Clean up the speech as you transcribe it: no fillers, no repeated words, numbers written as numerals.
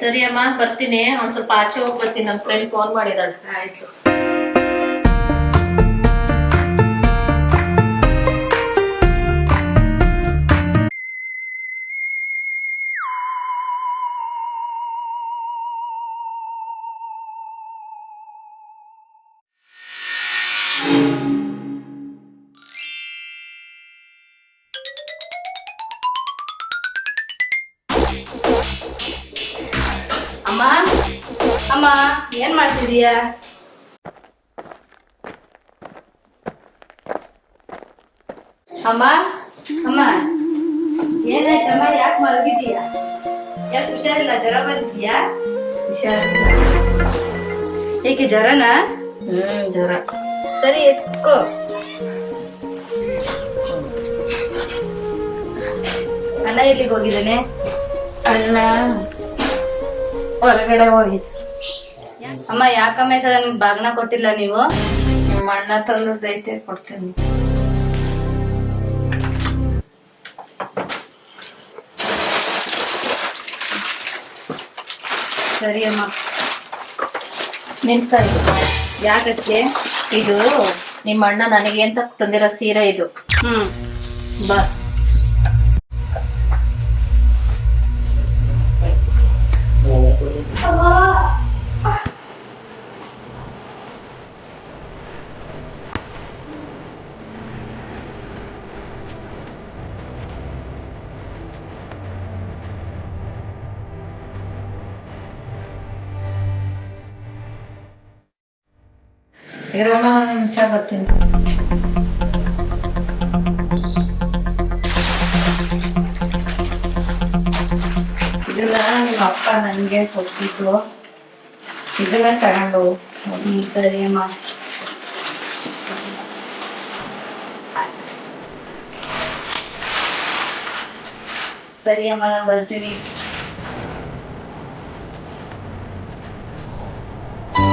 ಸರಿ ಅಮ್ಮ ಬರ್ತೀನಿ, ಒಂದ್ ಸ್ವಲ್ಪ ಆಚೆ ಹೋಗಿ ಬರ್ತೀನಿ, ನನ್ನ ಫ್ರೆಂಡ್ ಫೋನ್ ಮಾಡಿದಾಳೆ. ಆಯ್ತು. ಅಮ್ಮ ಅಮ್ಮ ಏನ್ ಮಾಡ್ತಿದೀಯಾ? ಅಮ್ಮ ಅಮ್ಮ ಏನಾಯ್ತಮ್ಮ? ಯಾಕೆ ಮಲಗಿದೀಯಾ? ಯಾಕೆ ಹುಷಾರಿಲ್ಲ? ಜ್ವರ ಬಂದಿದ್ಯಾ? ಹುಷಾರಿಲ್ಲ. ಏಕೆ ಜ್ವರನಾ? ಜ್ವರ. ಸರಿ ಎತ್ಕೋ. ಅಣ್ಣ ಎಲ್ಲಿಗೆ ಹೋಗಿದ್ದಾನೆ? ಅಣ್ಣ ಹೊರಗಡೆ ಹೋಗಿದ್ದೆ. ಅಮ್ಮ ಯಾಕಮ್ಮ ಈ ಸಲ ನಿಮ್ಗೆ ಬಾಗ್ನ ಕೊಟ್ಟಿಲ್ಲ ನೀವು? ನಿಮ್ಮ ಅಣ್ಣ ತಂದೈತೆ, ಕೊಡ್ತೀನಿ. ಸರಿ ಅಮ್ಮ. ನಿಂತಾಯಿ. ಯಾಕಕ್ಕೆ? ಇದು ನಿಮ್ಮ ಅಣ್ಣ ನನಗೆ ಅಂತ ತಂದಿರೋ ಸೀರೆ ಇದು. ಬಾ. ಇರೋಣ, ನಿಮಿಷ ಬರ್ತೀನಿ. ಇದನ್ನ ನಿಮ್ಮ ಅಪ್ಪ ನನ್ಗೆ ಕೊಡ್ಸಿದ್ದು, ಇದನ್ನ ತಗೊಂಡು. ಸರಿ ಅಮ್ಮ. ಸರಿ ಅಮ್ಮ, ನಾನು ಬರ್ತೀನಿ.